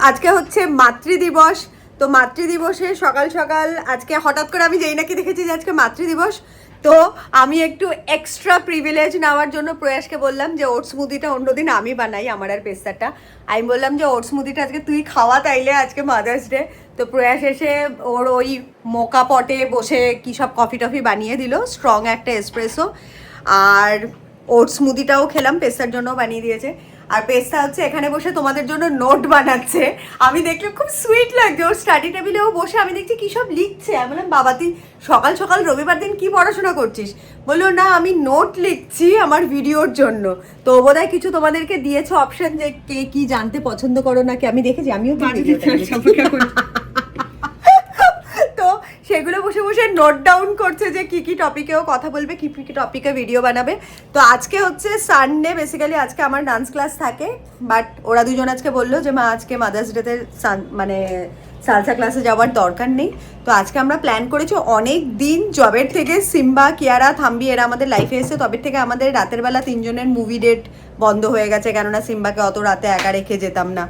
আজকে হচ্ছে মাতৃদিবস। তো মাতৃদিবসে সকাল সকাল আজকে হঠাৎ করে আমি যেই নাকি দেখেছি যে আজকে মাতৃদিবস, তো আমি একটু এক্সট্রা প্রিভিলেজ নেওয়ার জন্য প্রয়াসকে বললাম যে ওটস স্মুদিটা অন্যদিন আমি বানাই, আমার আর পেস্তারটা। আমি বললাম যে ওটস স্মুদিটা আজকে তুই খাওয়া, তাইলে আজকে মাদার্স ডে। তো প্রয়াস এসে ওর ওই মোকা পটে বসে কী সব কফি টফি বানিয়ে দিল, স্ট্রং একটা এসপ্রেসো, আর ওটস স্মুদিটাও খেলাম, পেস্তার জন্য বানিয়ে দিয়েছে। আর পেস্তা হচ্ছে এখানে বসে তোমাদের জন্য নোট বানাচ্ছে। আমি দেখলে খুব সুইট লাগছে, ওর স্টাডি টেবিলেও বসে আমি দেখছি কী সব লিখছে। আমি বললাম বাবা তুই সকাল সকাল রবিবার দিন কি পড়াশোনা করছিস? বললো না আমি নোট লিখছি আমার ভিডিওর জন্য। তো বোধহয় কিছু তোমাদেরকে দিয়েছে অপশন যে কে কি জানতে পছন্দ করো নাকি, আমি দেখেছি, আমিও তো সেগুলো বসে বসে নোট ডাউন করছে যে কি কি টপিকেও কথা বলবে, কি কি টপিকে ভিডিও বানাবে। তো আজকে হচ্ছে সানডে, বেসিক্যালি আজকে আমার ডান্স ক্লাস থাকে, বাট ওরা দুজন আজকে বললো যে মা আজকে মাদার্স ডেতে মানে সালসা ক্লাসে যাওয়ার দরকার নেই। তো আজকে আমরা প্ল্যান করেছি, অনেক দিন জবের থেকে সিম্বা, কিয়ারা, থাম্বি এরা আমাদের লাইফে এসে তবে থেকে আমাদের রাতের বেলা তিনজনের মুভি ডেট বন্ধ হয়ে গেছে, কেননা সিম্বাকে অত রাতে একা রেখে যেতাম না।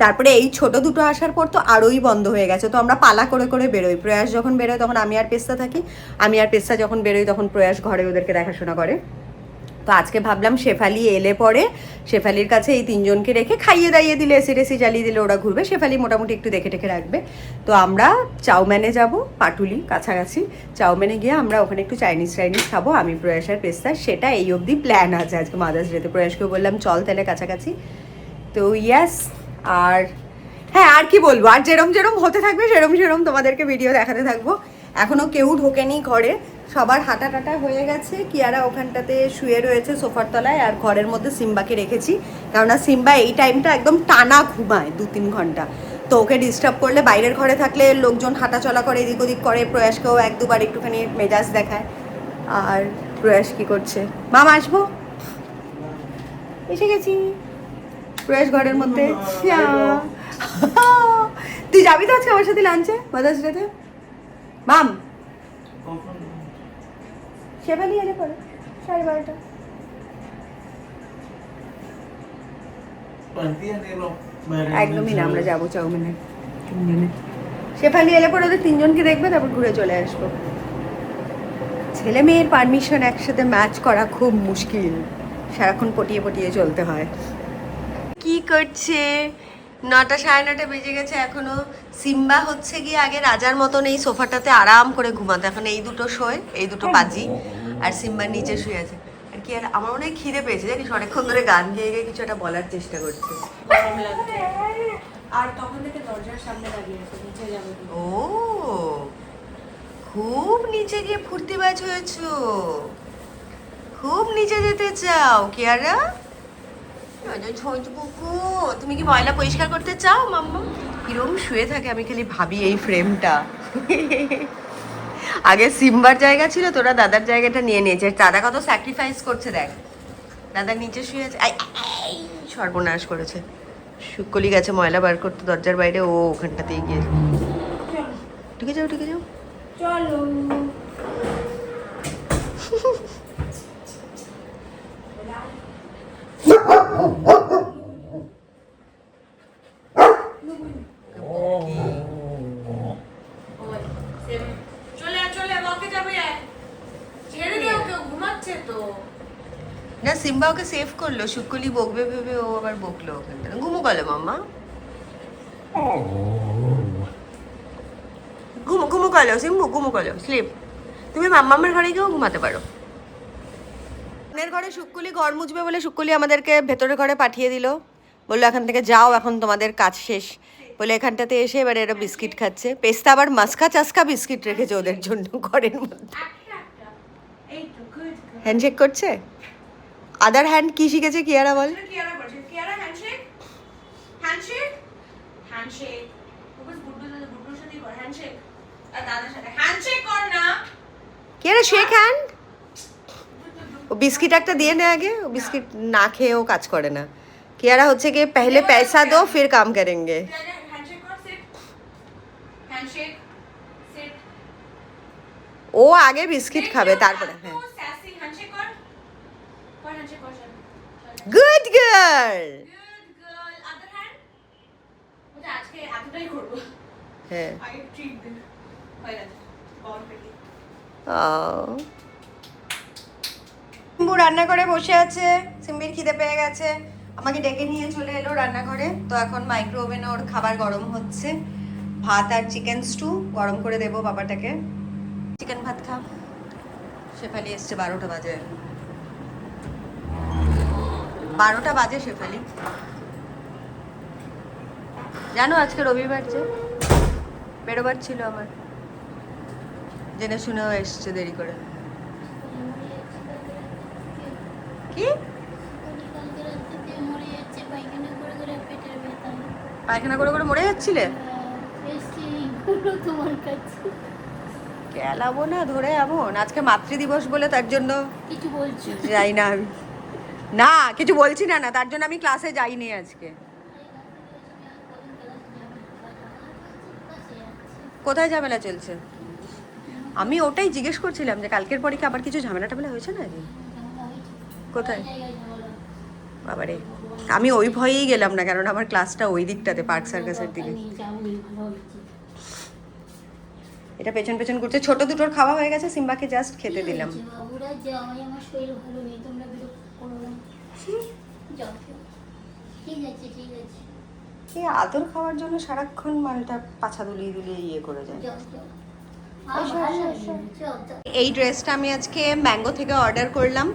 তারপরে এই ছোট দুটো আসার পর তো আরোই বন্ধ হয়ে গেছে। তো আমরা পালা করে করে বেরোই, প্রয়াস যখন বেরোয় তখন আমি আর পেস্তা থাকি, আমি আর পেস্তা যখন বেরোই তখন প্রয়াস ঘরে ওদেরকে দেখাশোনা করে। তো আজকে ভাবলাম শেফালি এলে পরে শেফালির কাছে এই তিনজনকে রেখে খাইয়ে দাইয়ে দিলে, এসি টেসি জ্বালিয়ে দিলে ওরা ঘুরবে, শেফালি মোটামুটি একটু দেখে টেখে রাখবে। তো আমরা চাউম্যানে যাব, পাটুলি কাছাকাছি চাউম্যানে গিয়ে আমরা ওখানে একটু চাইনিজ খাবো, আমি প্রয়াস আর পেস্তা, সেটা এই অবধি প্ল্যান আছে আজকে মাদার্স ডেতে। প্রয়াসকেও বললাম চল তাহলে কাছাকাছি। তো ইয়াস, আর হ্যাঁ আর কি বলবো, আর যেরম যেরম হতে থাকবে সেরম সেরম তোমাদেরকে ভিডিও দেখাতে থাকবো। এখনও কেউ ঢোকেনি ঘরে, সবার হাঁটা টাটা হয়ে গেছে। কিয়ারা ওখানটাতে শুয়ে রয়েছে সোফার তলায়, আর ঘরের মধ্যে সিম্বাকে রেখেছি, কেননা সিম্বা এই টাইমটা একদম টানা ঘুমায় 2-3 ঘন্টা। তো ওকে ডিস্টার্ব করলে, বাইরের ঘরে থাকলে লোকজন হাঁটা চলা করে, এদিক ওদিক করে, প্রয়াসকেও 1-2 বার একটুখানি মেজাজ দেখায়। আর প্রয়াস কি করছে, মামা আসবো, এসে গেছি। প্রয়াস ঘরের মধ্যে, তুই যাবি তো আজকে আমার সাথে লাঞ্চে মাদার্স ডেতে? মাম শেফালি এলে পরে 12:30। একদমই না, আমরা যাবো চাউমিনে তিনজনে। শেফালি এলে পরে ওদের তিনজনকে দেখবে, তারপর ঘুরে চলে আসবো। ছেলে মেয়ের পারমিশন একসাথে ম্যাচ করা খুব মুশকিল, সারাক্ষণ পটিয়ে পটিয়ে চলতে হয়। কি করছে? 9টা 9:30 বেজে গেছে এখনো। সিম্বা হচ্ছে গিয়ে আগে রাজার মতন এই সোফাটাতে আরাম করে ঘুমাতো, এখন এই দুটো শোয়, এই দুটো পাজি, আর সিম্বা নিচে শুয়ে আছে। আর কি, আর আমার মনে হয় খিদে পেয়েছে জানিস, অনেকক্ষণ ধরে গান গেয়ে গিয়ে কিছু একটা বলার চেষ্টা করছে। আর তখন থেকে দরজার সামনে দাঁড়িয়ে আছে, নিচে যাবে। ও খুব নিচে গিয়ে ফুর্তিবাজ হয়েছো, খুব নিচে যেতে চাও কিয়ারা? তুমি কি ময়লা পরিষ্কার করতে চাও মাম্মা? কিরম শুয়ে থাকে, আমি খালি ভাবি এই ফ্রেমটা। আগে সিম্বার জায়গা ছিল, তোরা দাদার জায়গাটা নিয়ে নিয়েছে। দাদা কত স্যাক্রিফাইস করছে দেখ, দাদা নিচে শুয়ে আছে। সর্বনাশ করেছে, শুকলি গেছে ময়লা বার করতে দরজার বাইরে, ও ওখানটাতেই গিয়ে। ঢুকে যাও ঢুকে যাও, চলো। না সিম্বা ওকে সেভ করলো, শুকলি বকবে ভেবে ও আবার বকলো ওখানটা। ঘুমু গেলো মাম্মা, ঘুমু গেলো সিম্বু, ঘুমু গেলো, স্লিপ। তুমি মাম্মামের ঘরে গিয়েও ঘুমাতে পারো। বোনের ঘরে শুকলি ঘর মুছবে বলে শুকলি আমাদেরকে ভেতরের ঘরে পাঠিয়ে দিল, বললো এখান থেকে যাও, এখন তোমাদের কাজ শেষ বলে এখানটাতে এসে এবারে এরা বিস্কিট খাচ্ছে। পেস্তা আবার মাস্কা চাস্কা বিস্কিট রেখেছে ওদের জন্য ঘরের মধ্যে। হ্যান্ডশেক করছে, আদার হ্যান্ড কি শিখেছে কিয়ারা বল? Kiara shake hand. ও বিস্কিট একটা দিয়ে নে আগে, ও বিস্কিট না খেয়েও কাজ করে না। কিয়ারা হচ্ছে কি পহলে পয়সা দো ফির কাম করেंगे। ও আগে বিস্কিট খাবে তারপরে। হ্যাঁ গুড গার্ল। এতটাই করবো। হ্যাঁ আগে ট্রিট দিন হয়ে গেছে বল পেটি। সিম্বু রান্না করে বসে আছে, সিম্বির খিদে পেয়ে গেছে, আমাকে ডেকে নিয়ে চলে এলো রান্নাঘরে। তো এখন মাইক্রো ওভেনে ওর খাবার গরম হচ্ছে, ভাত আর চিকেন স্টু গরম করে দেবো বাবাটাকে। চিকেন ভাত খা। শেফালি এসছে 12টা বাজে, 12টা বাজে শেফালি। জানো আজকে রবিবার, যে বেরোবার ছিল আমার, জেনে শুনেও এসছে দেরি করে। কি পায়খানা করে করে মরে যাচ্ছিলে? কেলাবো না ধরে এমন। আজকে মাতৃদিবস বলে তার জন্য কিছু বলছি যাই না আমি। না কিছু বলছি না, না তার জন্য আমি ক্লাসে যাইনি আজকে। কোথায় ঝামেলা চলছে? আমি ওটাই জিজ্ঞেস করছিলাম যে কালকের পরে কি আবার কিছু ঝামেলা টামেলা হয়েছে না? কোথায়? বাবারে, আমি ওই ভয়েই গেলাম না, কারণ আমার ক্লাসটা ওই দিকটাতে, পার্ক সার্কাসের দিকে। এটা পেছন পেছন করছে। ছোট দুটোর খাওয়া হয়ে গেছে, সিম্বাকে জাস্ট খেতে দিলাম। এই আদর খাওয়ার জন্য সারাক্ষণ মালটা পাছা দুলিয়ে দুলিয়ে ইয়ে করে যায়। এই ড্রেসটা আমি আজকে ম্যাঙ্গো থেকে অর্ডার করলাম।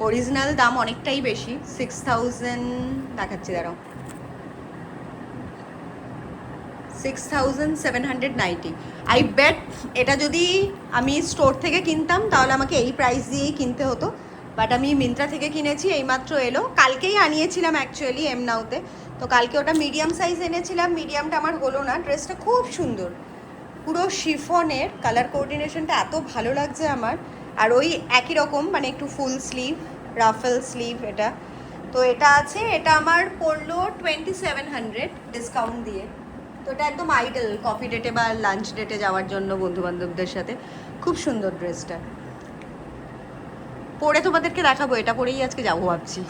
অরিজিনাল দাম অনেকটাই বেশি, 6000 দেখাচ্ছি, দাঁড়াও, 6790। আই বেট এটা যদি আমি স্টোর থেকে কিনতাম তাহলে আমাকে এই প্রাইস দিয়েই কিনতে হতো, বাট আমি মিন্ত্রা থেকে কিনেছি, এইমাত্র এলো। কালকেই আনিয়েছিলাম অ্যাকচুয়ালি এমনাউতে, তো কালকে ওটা মিডিয়াম সাইজ এনেছিলাম, মিডিয়ামটা আমার হলো না। ড্রেসটা খুব সুন্দর, পুরো শিফনের, কালার কোঅর্ডিনেশনটা এত ভালো লাগছে আমার। আর ওই একই রকম মানে একটু ফুল স্লিভ, রাফেল স্লিভ এটা। তো এটা আছে, এটা আমার পড়লো 2700 ডিসকাউন্ট দিয়ে। তো এটা একদম আইডল কফি ডেটে বা লাঞ্চ ডেটে যাওয়ার জন্য বন্ধুবান্ধবদের সাথে। খুব সুন্দর ড্রেসটা, পরে তোমাদেরকে দেখাবো। এটা পরেই আজকে যাবো ভাবছি।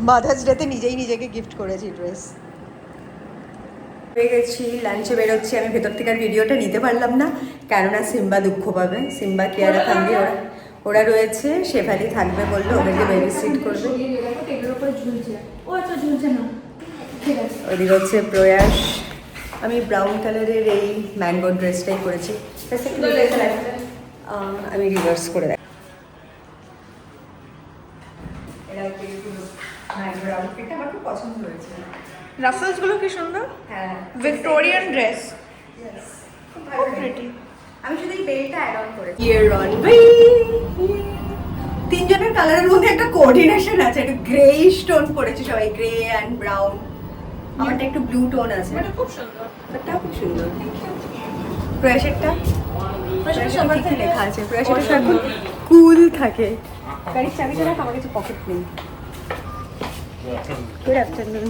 মাদার্স ডেতে নিজেই নিজেকে গিফট করেছি ড্রেস। হয়ে গেছি, লাঞ্চে বেরোচ্ছি। আমি ভেতর থেকে আর ভিডিওটা নিতে পারলাম না, কেননা সিম্বা দুঃখ পাবে। সিম্বা কিয়ারা থাকবে, ওরা রয়েছে, শেফালি থাকবে বললো, ওদেরকে বেবি সিট করবে। ওদিকে হচ্ছে প্রয়াস। আমি ব্রাউন কালারের এই ম্যাঙ্গো ড্রেসটাই করেছি। আমি রিভার্স করে দেখ। আমার খুব পছন্দ হয়েছে। রাফেলস গুলো কি সুন্দর, হ্যাঁ, ভিক্টোরিয়ান ড্রেস, খুব প্রিটি। আমি শুধু এই বেলটা অ্যাড অন করেছি। ইয়ার অন তিনজনের কালারের মধ্যে একটা কোঅর্ডিনেশন আছে, একটা গ্রে টোন পড়েছে সবাই, গ্রে অ্যান্ড ব্রাউন। আমারটা একটু ব্লু টোন আছে, এটা খুব সুন্দর। এটাও খুব সুন্দর। প্রয়াসেরটা সবার কি লেখা আছে? প্রয়াসেরটা সারাক্ষণ কুল থাকে। গাড়ির চাবিটা রাখ, আমার কাছে পকেট নেই। Good afternoon.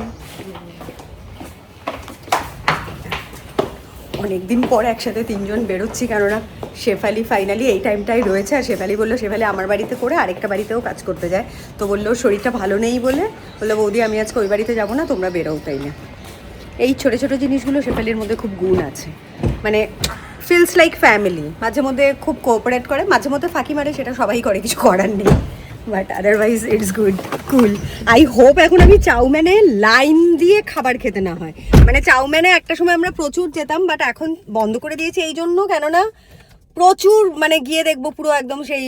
অনেকদিন পর একসাথে তিনজন বেরোচ্ছি, কেননা শেফালি ফাইনালি এই টাইমটাই রয়েছে। আর শেফালি বললো, শেফালি আমার বাড়িতে করে আরেকটা বাড়িতেও কাজ করতে যায়, তো বললো শরীরটা ভালো নেই বলে, বললো বৌদি আমি আজকে ওই বাড়িতে যাবো না, তোমরা বেরোও। তাই না, এই ছোটো ছোটো জিনিসগুলো শেফালির মধ্যে খুব গুণ আছে, মানে ফিলস লাইক ফ্যামিলি। মাঝে মধ্যে খুব কোঅপারেট করে, মাঝে মধ্যে ফাঁকি মারে, সেটা সবাই করে, কিছু করার নেই, but otherwise it's good, cool. I hope এখন আমি চাউম্যানে লাইন দিয়ে খাবার খেতে না হয়। মানে চাউম্যানে একটা সময় আমরা প্রচুর যেতাম, বাট এখন বন্ধ করে দিয়েছি এই জন্য, কেননা প্রচুর মানে গিয়ে দেখবো পুরো একদম সেই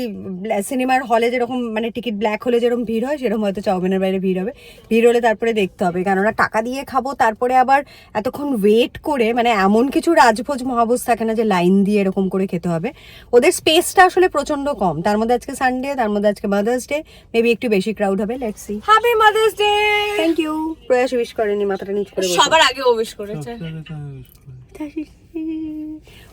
সিনেমার হলে যেরকম মানে টিকিট ব্ল্যাক হলে যেরকম ভিড় হয়, সেরকম হয়তো চাউমিনের বাইরে ভিড় হবে। ভিড় হলে তারপরে দেখতে হবে, কেননা টাকা দিয়ে খাবো, তারপরে আবার এতক্ষণ ওয়েট করে, মানে এমন কিছু রাজভোজ মহাভোজ থাকে না যে লাইন দিয়ে এরকম করে খেতে হবে। ওদের স্পেসটা আসলে প্রচন্ড কম, তার মধ্যে আজকে সানডে, তার মধ্যে আজকে মাদার্স ডে, মেবি একটু বেশি ক্রাউড হবে। Let's see. Happy mother's day. Thank you. Prayas wish করেনি, মাথাটা নিচ করে বসে। সবার আগে ও উইশ করেছে।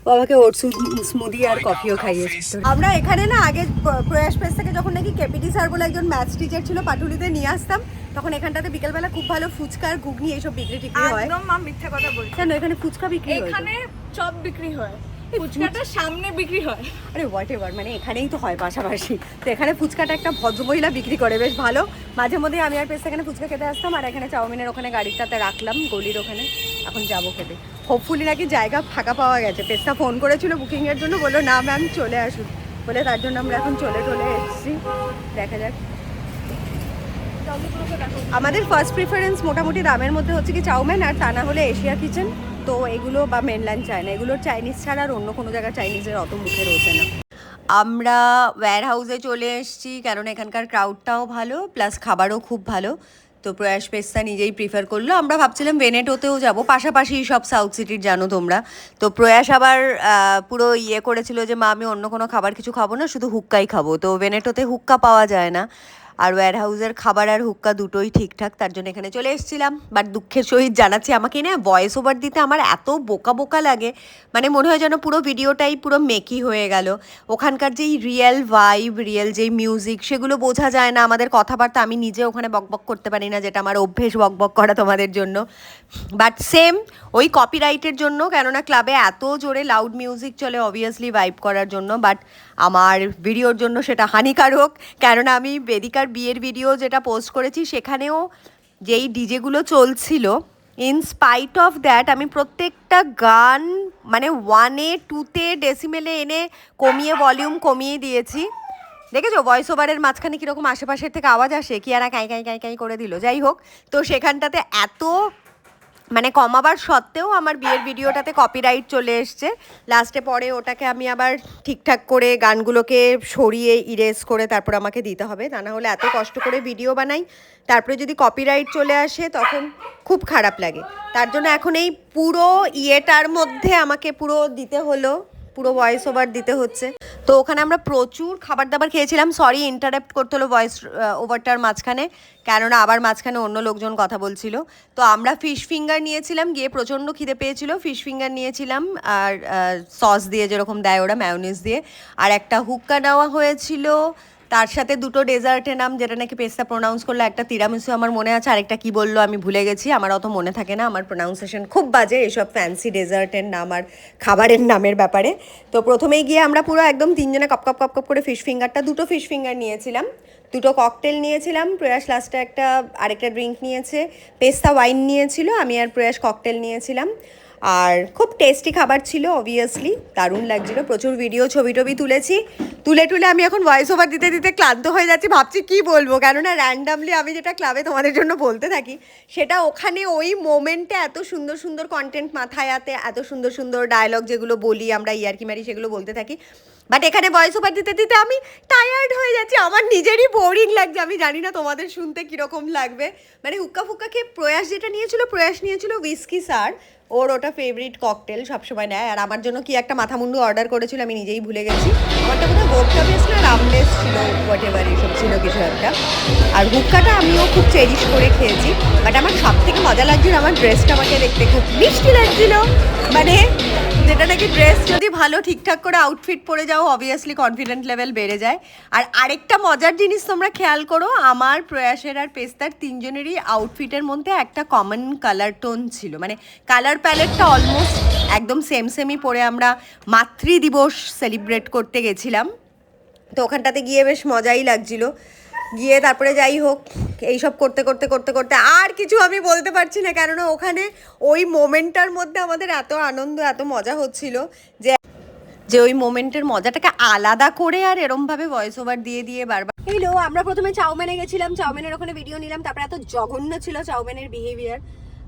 ও আমাকে ওটস স্মুদি আর কফিও খাইয়েছে। আমরা এখানে না আগে প্রয়াস প্রেস থেকে যখন নাকি কেপিটি স্যার বলে একজন ম্যাথস টিচার ছিল, পাটুলিতে নিয়ে আসতাম, তখন এখানটাতে বিকেলবেলা খুব ভালো ফুচকা আর ঘুগনি এইসব বিক্রি টিক্রি হয়। একদম মা মিথ্যা কথা বলছে। কেন, এখানে ফুচকা বিক্রি হয়? এখানে চপ বিক্রি হয়, ফুচকাটা সামনে বিক্রি হয়। আরে হোয়াট এভার, মানে এখানেই তো হয় পাশাপাশি। তো এখানে ফুচকাটা একটা ভদ্রমহিলা বিক্রি করে, বেশ ভালো। মাঝে মধ্যে আমি আর পেস এখানে ফুচকা খেতে আসতাম, আর এখানে চাউমিনের ওখানে গাড়িটাতে রাখলাম গলির ওখানে, এখন যাবো খেতে। হোপফুলি নাকি জায়গা ফাঁকা পাওয়া গেছে। পেস্তা ফোন করেছিল বুকিংয়ের জন্য, বললো না ম্যাম চলে আসুন বলে, তার জন্য আমরা এখন চলে এসেছি। দেখা যাক। আমাদের ফার্স্ট প্রিফারেন্স মোটামুটি দামের মধ্যে হচ্ছে কি চাউমিন, আর তা না হলে এশিয়া কিচেন। তো এগুলো বা মেনল্যান্ড চায়না, এগুলোর চাইনিজ ছাড়া আর অন্য কোনো জায়গায় চাইনিজের অত মুখে রয়েছে না। আমরা ওয়্যার হাউসে চলে এসেছি, কারণ এখানকার ক্রাউডটাও ভালো, প্লাস খাবারও খুব ভালো। তো প্রয়াস পেস্তা নিজেই প্রিফার করলো। আমরা ভাবছিলাম ভেনেটোতেও যাব, পাশাপাশি সব সাউথ সিটির জানো তোমরা। তো প্রয়াস আবার পুরো ইয়ে করেছিল যে মা আমি অন্য কোনো খাবার কিছু খাবো না, শুধু হুক্কাই খাবো। তো ভেনেটোতে হুক্কা পাওয়া যায় না, আর ওয়্যার হাউসের খাবার আর হুক্কা দুটোই ঠিকঠাক, তার জন্য এখানে চলে এসেছিলাম। বাট দুঃখের সহিত জানাচ্ছি, আমাকে না ভয়েস ওভার দিতে আমার এত বোকা বোকা লাগে, মানে মনে হয় যেন পুরো ভিডিওটাই পুরো মেকি হয়ে গেল। ওখানকার যেই রিয়েল ভাইব, রিয়েল যেই মিউজিক, সেগুলো বোঝা যায় না। আমাদের কথাবার্তা আমি নিজে ওখানে বকবক করতে পারি না, যেটা আমার অভ্যেস বকবক করা তোমাদের জন্য। বাট সেম ওই কপিরাইটের জন্য, কেননা ক্লাবে এত জোরে লাউড মিউজিক চলে অবভিয়াসলি ভাইব করার জন্য, বাট আমার ভিডিওর জন্য সেটা হানিকারক। কেননা আমি বেদিকার বিয়ের ভিডিও যেটা পোস্ট করেছি, সেখানেও যেই ডিজেগুলো চলছিল, ইন স্পাইট অফ দ্যাট আমি প্রত্যেকটা গান মানে 1-এ 2-তে ডেসিমেলে এনে কমিয়ে ভলিউম কমিয়ে দিয়েছি। দেখেছো ভয়েস ওভারের মাঝখানে কীরকম আশেপাশের থেকে আওয়াজ আসে, কি আর কাই কাই কাই কাই করে দিল। যাই হোক, তো সেখানটাতে এত মানে কমাবার সত্ত্বেও আমার বিয়ের ভিডিওটাতে কপিরাইট চলে এসছে। লাস্টে পরে ওটাকে আমি আবার ঠিকঠাক করে গানগুলোকে সরিয়ে ইরেজ করে তারপর আমাকে দিতে হবে, তা না হলে এত কষ্ট করে ভিডিও বানাই, তারপরে যদি কপিরাইট চলে আসে তখন খুব খারাপ লাগে। তার জন্য এখন এই পুরো ইয়েটার মধ্যে আমাকে পুরো দিতে হলো, পুরো ভয়েস ওভার দিতে হচ্ছে। তো ওখানে আমরা প্রচুর খাবার দাবার খেয়েছিলাম। সরি ইন্টারাপ্ট করতে হলো ভয়েস ওভারটার মাঝখানে, কেননা আবার মাঝখানে অন্য লোকজন কথা বলছিল। তো আমরা ফিশ ফিঙ্গার নিয়েছিলাম, গিয়ে প্রচণ্ড খিদে পেয়েছিল, ফিশ ফিঙ্গার নিয়েছিলাম, আর সস দিয়ে যেরকম দেয় ওরা, ম্যায়োনিজ দিয়ে, আর একটা হুক্কা নেওয়া হয়েছিল। তার সাথে দুটো ডেজার্টের নাম, যেটা নাকি পেস্তা প্রোনাউন্স করলো, একটা তিরামিসু আমার মনে আছে, আরেকটা কি বললো আমি ভুলে গেছি, আমার অত মনে থাকে না, আমার প্রোনাউন্সিয়েশন খুব বাজে এসব ফ্যান্সি ডেজার্টের নাম আর খাবারের নামের ব্যাপারে। তো প্রথমেই গিয়ে আমরা পুরো একদম তিনজনে কপ কপ কপ কপ করে ফিশ ফিঙ্গারটা, দুটো ফিশ ফিঙ্গার নিয়েছিলাম, দুটো ককটেল নিয়েছিলাম, প্রয়াস লাস্টে আরেকটা ড্রিঙ্ক নিয়েছে, পেস্তা ওয়াইন নিয়েছিল, আমি আর প্রয়াস ককটেল নিয়েছিলাম। আর খুব টেস্টি খাবার ছিল, অবভিয়াসলি দারুণ লাগছিল। প্রচুর ভিডিও ছবি টবি তুলেছি, তুলে আমি এখন ভয়েস ওভার দিতে দিতে ক্লান্ত হয়ে যাচ্ছি, ভাবছি কি বলবো, কেননা র্যান্ডামলি আমি যেটা ক্লাবে তোমাদের জন্য বলতে থাকি, সেটা ওখানে ওই মোমেন্টে এত সুন্দর সুন্দর কন্টেন্ট মাথায় আতে, এত সুন্দর সুন্দর ডায়লগ যেগুলো বলি আমরা ইয়ার্কি মারি, সেগুলো বলতে থাকি। বাট এখানে ভয়েস ওভার দিতে দিতে আমি টায়ার্ড হয়ে যাচ্ছি, আমার নিজেরই বোরিং লাগছে। আমি জানি না তোমাদের শুনতে কীরকম লাগবে। মানে হুক্কা ফুক্কা খেয়ে প্রয়াস যেটা নিয়েছিল, প্রয়াস নিয়েছিল উইস্কি সার, ওর ওটা ফেভারিট ককটেল সবসময় নেয়। আর আমার জন্য কি একটা মাথামুন্ডু অর্ডার করেছিল, আমি নিজেই ভুলে গেছি। আমারটা বোধহয় ভোটকা বেশ না রামলেস ছিল, হোয়াট এভার এসব ছিল কিছু একটা। আর হুক্কাটা আমিও খুব চেরিশ করে খেয়েছি। বাট আমার সব থেকে মজা লাগছিল, আমার ড্রেসটা আমাকে দেখতে খুব মিষ্টি লাগছিল। মানে যেটা নাকি ড্রেস যদি ভালো ঠিকঠাক করে আউটফিট পরে যাও, অবভিয়াসলি কনফিডেন্ট লেভেল বেড়ে যায়। আর আরেকটা মজার জিনিস তোমরা খেয়াল করো, আমার প্রয়াসের আর পেস্তার তিনজনেরই আউটফিটের মধ্যে একটা কমন কালার টোন ছিল, মানে কালার প্যালেটটা অলমোস্ট একদম সেমই পরে আমরা মাতৃ দিবস সেলিব্রেট করতে গেছিলাম। তো ওখানটাতে গিয়ে বেশ মজাই লাগছিল। গিয়ে তারপরে যাই হোক এইসব করতে করতে করতে করতে আর কিছু আমি বলতে পারছি না, কেননা ওখানে ওই মোমেন্টটার মধ্যে আমাদের এত আনন্দ, এত মজা হচ্ছিল যে ওই মোমেন্টের মজাটাকে আলাদা করে আর এরমভাবে ভয়েস ওভার দিয়ে বারবার। এইলো আমরা প্রথমে চাউমিনে গেছিলাম, চাউমিনের ওখানে ভিডিও নিলাম, তারপরে এত জঘন্য ছিল চাউমিনের বিহেভিয়ার।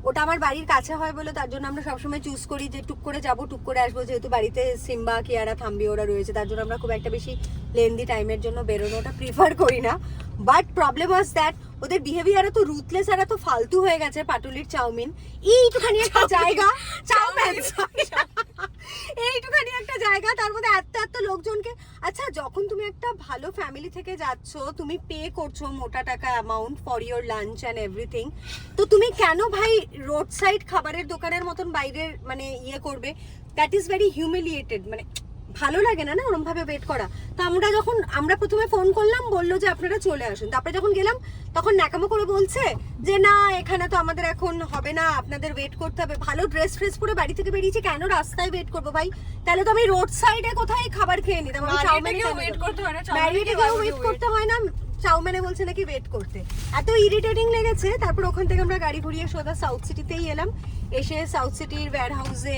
ওটা আমার বাড়ির কাছে হয় বলে তার জন্য আমরা সবসময় চুজ করি যে টুক করে যাবো, টুক করে আসবো, যেহেতু বাড়িতে সিম্বা কিয়ারা থাম্বি ওরা রয়েছে, তার জন্য আমরা খুব একটা বেশি লেন্দি টাইমের জন্য বেরোনোটা প্রিফার করি না। বাট প্রবলেম ওয়াজ দ্যাট ওদের বিহেভিয়ার এত রুথলেস আর এত ফালতু হয়ে গেছে। পাটুলির চাউমিন এইটুখানি একটা জায়গা, এইটুখানি একটা জায়গা, তার মধ্যে এত লোকজনকে। আচ্ছা যখন তুমি একটা ভালো ফ্যামিলি থেকে যাচ্ছ, তুমি পে করছো মোটা টাকা amount for your lunch and everything, তো তুমি কেন ভাই রোড সাইড খাবারের দোকানের মতন বাইরের মানে ইয়ে করবে? That is very humiliated. মানে ভালো লাগে না ওরমভাবে ওয়েট করা। তো আমরা প্রথমে ফোন করলাম, বললো যে আপনারা চলে আসুন। তারপরে যখন গেলাম তখন ন্যাকামো করে বলছে যে না এখানে তো আমাদের এখন হবে না, আপনাদের ওয়েট করতে হবে। ভালো ড্রেস পরে বাড়ি থেকে বেরিয়েছি, কেন রাস্তায় ওয়েট করবো ভাই? তাহলে তো আমি রোড সাইডে কোথায় খাবার খেয়ে নিতাম। ওয়েট করতে হয় না, চাউম্যানে বলছে নাকি ওয়েট করতে, এত ইরিটেটিং লেগেছে। তারপর ওখান থেকে আমরা গাড়ি ঘুরিয়ে সোজা সাউথ সিটিতেই এলাম। এসে সাউথ সিটির ওয়্যার হাউসে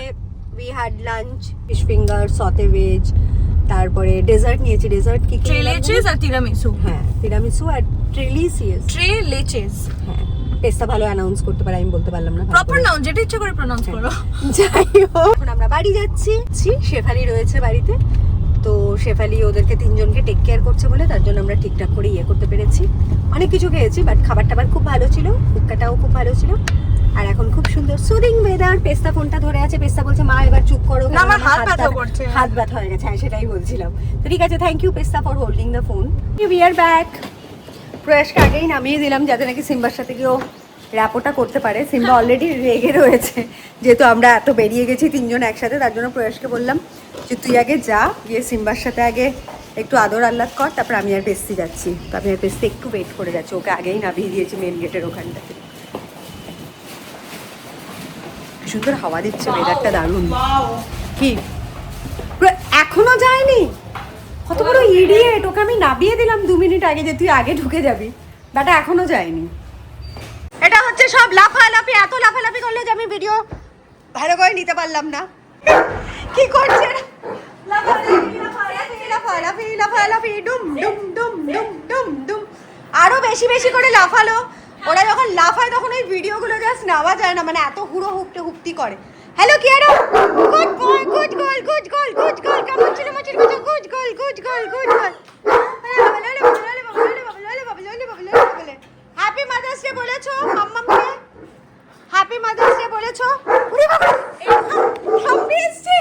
we had lunch, fish finger, সতে ভেজ, তারপরে ডেজার্ট নিয়েছি। ডেজার্ট কি ট্রেলেচেস আর তিরামিসু। হ্যাঁ, তিরামিসু আর ট্রেলিসিয়াস। ট্রেলেচেস। হ্যাঁ, পেস্তা ভালো অ্যানাউন্স করতে পারে, আমি বলতে পারলাম না। প্রপার নাউন, যেটা ইচ্ছা করে প্রনাউন্স করো। যাই হোক, এখন আমরা বাড়ি যাচ্ছি। শেফালি রয়েছে বাড়িতে, তো শেফালি ওদেরকে তিনজনকে টেক কেয়ার করছে বলে তার জন্য আমরা ঠিকঠাক করে ইয়ে করতে পেরেছি। অনেক কিছু খেয়েছি, বাট খাবার টাবার খুব ভালো ছিল, হুক্কাটাও খুব ভালো ছিল। আর এখন খুব সুন্দর সুদিং ওয়েদার। পেস্তা ফোনটা ধরে আছে, পেস্তা বলছে মা এবার চুপ করো, না, আমার হাত ব্যথা করছে। হাত ব্যথা হয়ে গেছে। হ্যাঁ, সেটাই বলছিলাম। তো ঠিক আছে, thank you Pesta for holding the phone. We are back. প্রয়াসকে আগেই নামিয়ে দিলাম যাতে নাকি সিম্বার সাথে কেউ র্যাপোটা করতে পারে। সিম্বা অলরেডি রেগে রয়েছে, যেহেতু আমরা এত বেরিয়ে গেছি তিনজন একসাথে। তার জন্য প্রয়াসকে বললাম যে তুই আগে যা, গিয়ে সিম্বার সাথে আগে একটু আদর আহ্লাদ কর, তারপর আমি আর পেস্তি যাচ্ছি। তো আমি আর পেস্তি একটু ওয়েট করে যাচ্ছি, ওকে আগেই নামিয়ে দিয়েছি মেন গেটের ওখানটাতে। সুন্দর হাওয়া দিচ্ছে, ওয়েদারটা দারুণ। কি এখনো যায়নি? কত বড় ইডিয়েট, ওকে আমি নামিয়ে দিলাম 2 মিনিট আগে যে তুই আগে ঢুকে যাবি, বাটা এখনো যায়নি। এটা হচ্ছে সব লাফালাফি, এত লাফালাফি করলে যে আমি ভিডিও ভালো করে নিতে পারলাম না। কি করছে? লাফালাফি, ডুম ডুম ডুম ডুম ডুম ডুম। আরো বেশি বেশি করে লাফালো। ওরা যখন লাফায় তখন ওই ভিডিওগুলো জাস্ট নেওয়া যায় না, মানে এত হুড়ো হুপটি করে। Hello Kiara, good boy, good girl, good girl, good girl. কেমন ছিল মাছের কথা? Good girl, good girl, good girl. Happy mother's day বলেছো মাম্মামকে? হ্যাপি মাদার্স ডে বলেছো? ওরে বাবা, থাম্বি এসছে।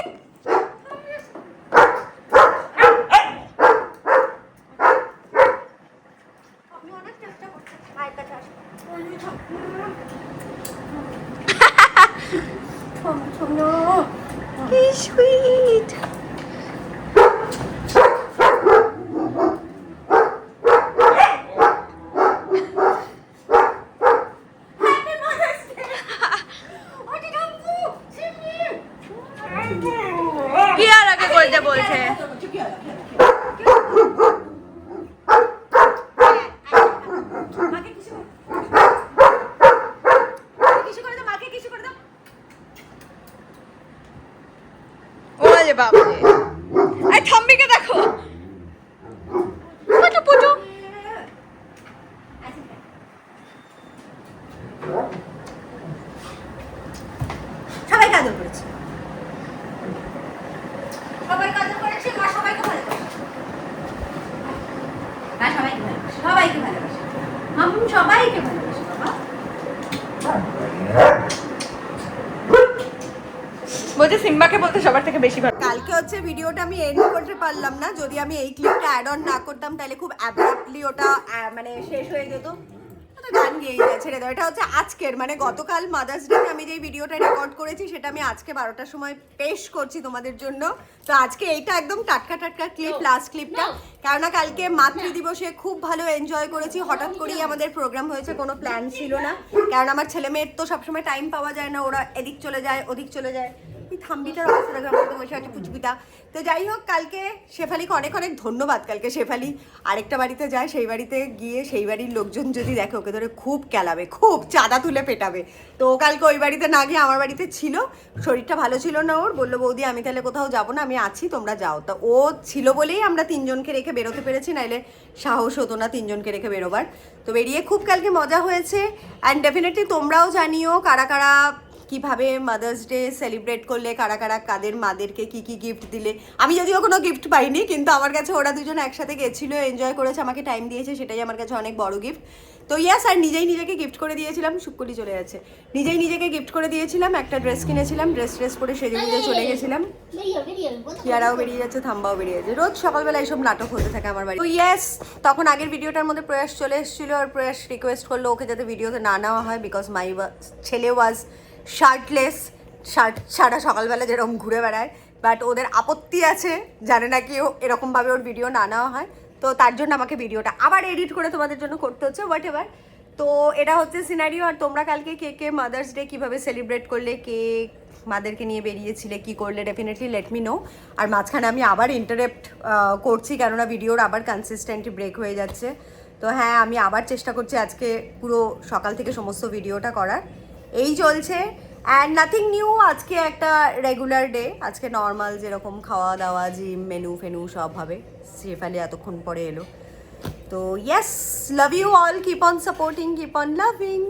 আমি অনেক চেষ্টা করছি মায়ের কাছে আসতে। কি সুইট। কি আর আগে করতে বলছে? ওরে বাবারে, এই থাম্বিকে দেখো। পুচু পুচু। সবাইকে আদর করেছি, সবাইকে আদর করেছি। মা সবাইকে ভালোবাসে, মা সবাইকে ভালোবাসে, সবাইকে ভালোবাসে, মাম্মু সবাইকে ভালোবাসে। বাবা বলছে সিম্বাকে বলতে সবার থেকে বেশি ভালো। কালকে হচ্ছে ভিডিওটা আমি এন্ড করতে পারলাম না, যদি আমি এই ক্লিপটা অ্যাড অন না করতাম তাহলে খুব অ্যাব্রাপ্টলি ওটা মানে শেষ হয়ে যেত। গান গিয়ে ছেড়ে দাও। এটা হচ্ছে আজকের, মানে গতকাল মাদার্স ডে আমি যেই ভিডিওটা রেকর্ড করেছি সেটা আমি আজকে 12টার সময় পেশ করছি তোমাদের জন্য। তো আজকে এইটা একদম টাটকা টাটকা ক্লিপ, লাস্ট ক্লিপটা। কেননা কালকে মাতৃদিবসে খুব ভালো এনজয় করেছি। হঠাৎ করেই আমাদের প্রোগ্রাম হয়েছে, কোনো প্ল্যান ছিল না। কারণ আমার ছেলে মেয়ের তো সবসময় টাইম পাওয়া যায় না, ওরা এদিক চলে যায় ওদিক চলে যায়। এই থাম্বিটার অবস্থা দেখে আমার বসে আছে পুচপিটা। তো যাই হোক, কালকে শেফালিকে অনেক অনেক ধন্যবাদ। কালকে শেফালি আরেকটা বাড়িতে যায়, সেই বাড়িতে গিয়ে সেই বাড়ির লোকজন যদি দেখে ওকে ধরে খুব ক্যালাবে, খুব চাঁদা তুলে পেটাবে। তো ও কালকে ওই বাড়িতে না গিয়ে আমার বাড়িতে ছিল। শরীরটা ভালো ছিল না ওর, বললো বৌদি আমি তাহলে কোথাও যাবো না, আমি আছি তোমরা যাও। তো ও ছিল বলেই আমরা তিনজনকে রেখে বেরোতে পেরেছি, নাইলে সাহস হতো না তিনজনকে রেখে বেরোবার। তো বেরিয়ে খুব কালকে মজা হয়েছে। অ্যান্ড ডেফিনেটলি তোমরাও জানিও কারা কারা কিভাবে মাদার্স ডে সেলিব্রেট করলে, কারা কারা কাদের মাদেরকে কি কি গিফট দিলে। আমি যদিও কোনো গিফট পাইনি, কিন্তু আমার কাছে ওরা দুজন একসাথে গেছিলো, এনজয় করেছে, আমাকে টাইম দিয়েছে, সেটাই আমার কাছে অনেক বড় গিফট। তো ইয়াস, আর নিজেই নিজেকে গিফট করে দিয়েছিলাম। শুক্কুলি চলে যাচ্ছে। নিজেই নিজেকে গিফট করে দিয়েছিলাম, একটা ড্রেস কিনেছিলাম, ড্রেস পরে সেজে গুজে চলে গেছিলাম। কিয়ারাও বেরিয়ে যাচ্ছে, থাম্বাও বেরিয়ে যাচ্ছে, রোজ সকালবেলা এইসব নাটক হতে থাকে আমার বাড়ি। তো ইয়েস, তখন আগের ভিডিওটার মধ্যে প্রয়াস চলে এসেছিলো, আর প্রয়াস রিকোয়েস্ট করলো ওকে যাতে ভিডিওতে না নেওয়া হয়, বিকজ মাই ছেলে ওয়াজ শার্টলেস, শার্ট ছাড়া সকালবেলা যেরকম ঘুরে বেড়ায়। বাট ওদের আপত্তি আছে, জানে না কি ও এরকমভাবে ওর ভিডিও না নেওয়া হয়। তো তার জন্য আমাকে ভিডিওটা আবার এডিট করে তোমাদের জন্য করতে হচ্ছে, হোয়াট এভার। তো এটা হচ্ছে সিনারিও। আর তোমরা কালকে কে কে মাদার্স ডে কীভাবে সেলিব্রেট করলে, কে মাদেরকে নিয়ে বেরিয়েছিলে, কি করলে, ডেফিনেটলি লেট মি নো। আর মাঝখানে আমি আবার ইন্টারেপ্ট করছি, কেননা ভিডিওর আবার কনসিস্টেন্টলি ব্রেক হয়ে যাচ্ছে। তো হ্যাঁ, আমি আবার চেষ্টা করছি আজকে পুরো সকাল থেকে সমস্ত ভিডিওটা করার। এই চলছে অ্যান্ড নাথিং নিউ। আজকে একটা রেগুলার ডে, আজকে নর্মাল যেরকম খাওয়া দাওয়া, জিম, মেনু ফেনু সব হবে। শেফালি এতক্ষণ পরে এলো। তো yes, love you all, keep on supporting, keep on loving.